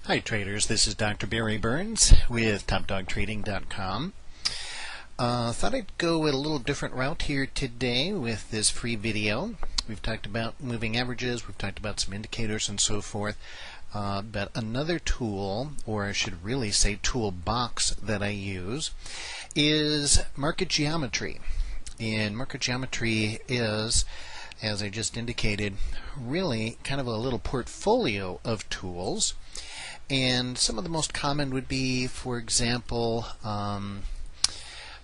Hi traders, this is Dr. Barry Burns with TopDogTrading.com. Thought I'd go a little different route here today with this free video. We've talked about moving averages, we've talked about some indicators and so forth, but another tool, or I should really say toolbox, that I use is market geometry. And market geometry is, as I just indicated, really kind of a little portfolio of tools. And some of the most common would be, for example,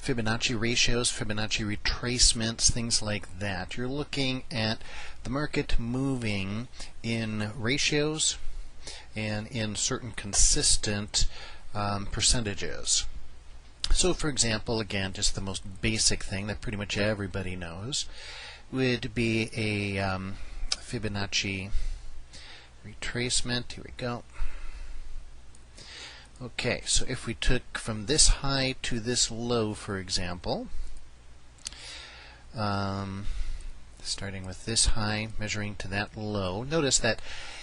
Fibonacci ratios, Fibonacci retracements, things like that. You're looking at the market moving in ratios and in certain consistent percentages. So, for example, again, just the most basic thing that pretty much everybody knows would be a Fibonacci retracement. Here we go. Okay, so if we took from this high to this low, for example, starting with this high, measuring to that low, notice that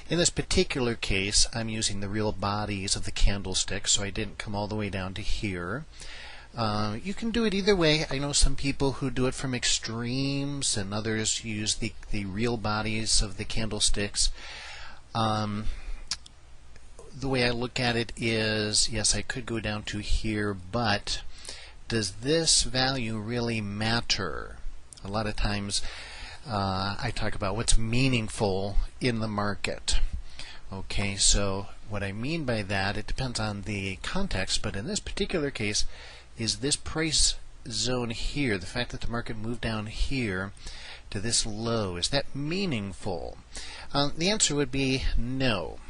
in this particular case, I'm using the real bodies of the candlestick, so I didn't come all the way down to here. You can do it either way. I know some people who do it from extremes, and others use the real bodies of the candlesticks. The way I look at it is, yes, I could go down to here, but does this value really matter? A lot of times I talk about what's meaningful in the market. Okay, so what I mean by that, it depends on the context, but in this particular case, is this price zone here, the fact that the market moved down here to this low, is that meaningful? The answer would be no.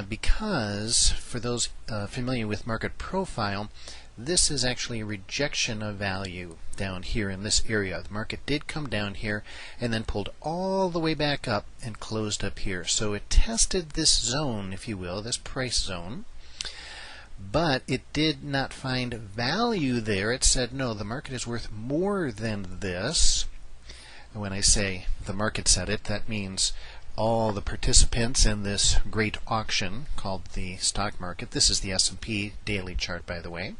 Because for those familiar with market profile, this is actually a rejection of value down here in this area. The market did come down here and then pulled all the way back up and closed up here. So it tested this zone, if you will, this price zone, but it did not find value there. It said, no, the market is worth more than this. And when I say the market said it, that means all the participants in this great auction called the stock market. This is the S&P daily chart, by the way.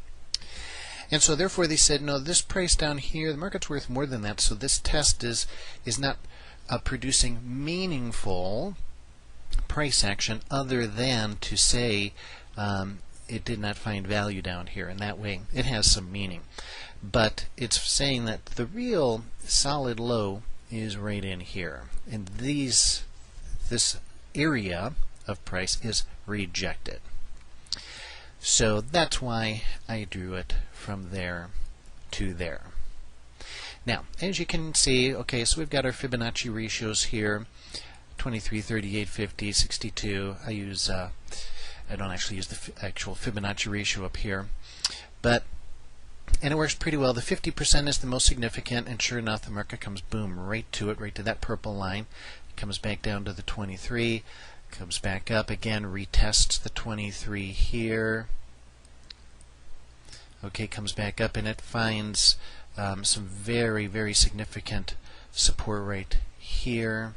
And so therefore they said, no, this price down here, the market's worth more than that, so this test is not producing meaningful price action other than to say it did not find value down here. And that way it has some meaning. But it's saying that the real solid low is right in here. And this area of price is rejected. So that's why I drew it from there to there. Now, as you can see, okay, so we've got our Fibonacci ratios here, 23, 38, 50, 62. I don't actually use the actual Fibonacci ratio up here, and it works pretty well. The 50% is the most significant, and sure enough, the market comes boom right to it, right to that purple line. Comes back down to the 23, comes back up again, retests the 23 here. Okay, comes back up and it finds some very, very significant support right here.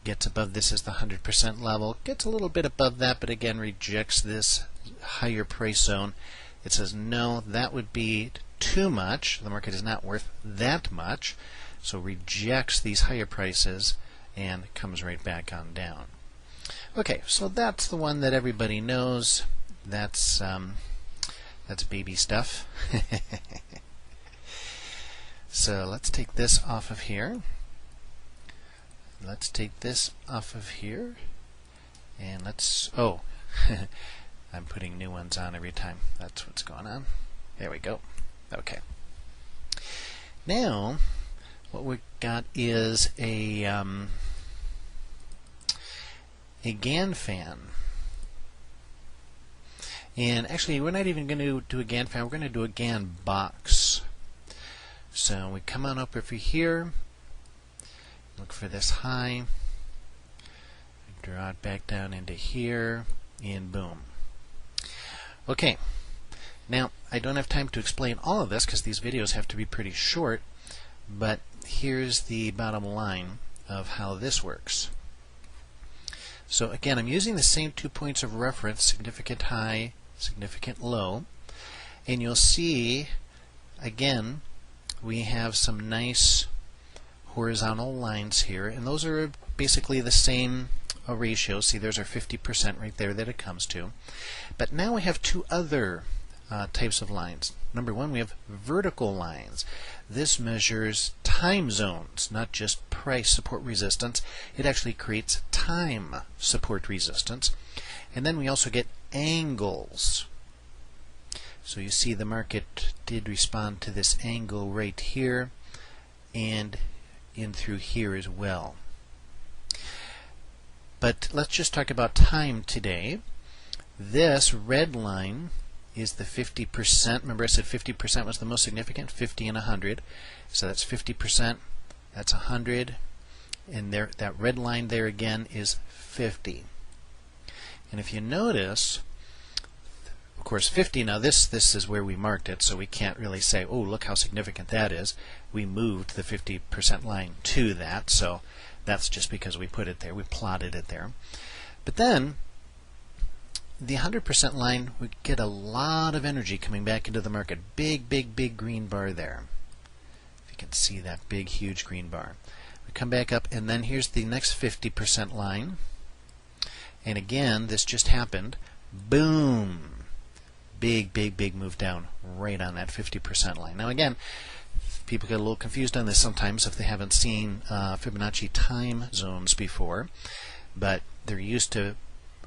Gets above this is the 100% level. Gets a little bit above that, but again rejects this higher price zone. It says no, that would be too much. The market is not worth that much. So rejects these higher prices and comes right back on down. Okay, so that's the one that everybody knows. That's baby stuff. So let's take this off of here. Let's take this off of here, and let's. Oh, I'm putting new ones on every time. That's what's going on. There we go. Okay. Now, what we've got is a Gann fan. And actually, we're not even going to do a Gann fan, we're going to do a Gann box. So we come on up over here, look for this high, draw it back down into here, and boom. Okay, now I don't have time to explain all of this because these videos have to be pretty short, but here's the bottom line of how this works. So again, I'm using the same 2 points of reference, significant high, significant low, and you'll see again we have some nice horizontal lines here, and those are basically the same ratio. See, there's our 50% right there that it comes to. But now we have two other types of lines. Number one, we have vertical lines. This measures time zones, not just price support resistance. It actually creates time support resistance. And then we also get angles. So you see the market did respond to this angle right here and in through here as well. But let's just talk about time today. This red line is the 50%. Remember I said 50% was the most significant, 50 and 100. So that's 50%, that's 100, and there, that red line there again is 50. And if you notice, of course 50, now this is where we marked it, so we can't really say, oh, look how significant that is. We moved the 50% line to that, so that's just because we put it there, we plotted it there. But then the 100% line would get a lot of energy coming back into the market. Big, big, big green bar there. If you can see that big, huge green bar. We come back up, and then here's the next 50% line. And again, this just happened. Boom! Big, big, big move down right on that 50% line. Now again, people get a little confused on this sometimes if they haven't seen Fibonacci time zones before, but they're used to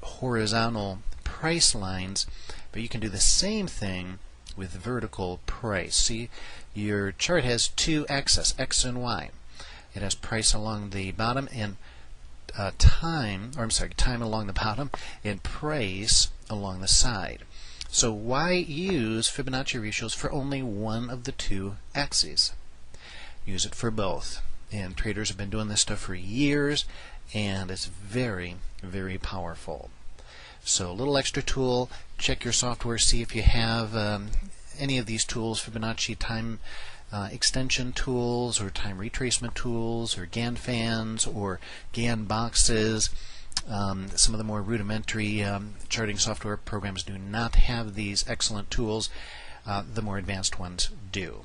horizontal price lines, but you can do the same thing with vertical price. See, your chart has two axes, X and Y. It has price along the bottom and time along the bottom and price along the side. So why use Fibonacci ratios for only one of the two axes? Use it for both. And traders have been doing this stuff for years, and it's very, very powerful. So a little extra tool, check your software, see if you have any of these tools, Fibonacci time extension tools or time retracement tools or Gann fans or Gann boxes. Some of the more rudimentary charting software programs do not have these excellent tools. The more advanced ones do.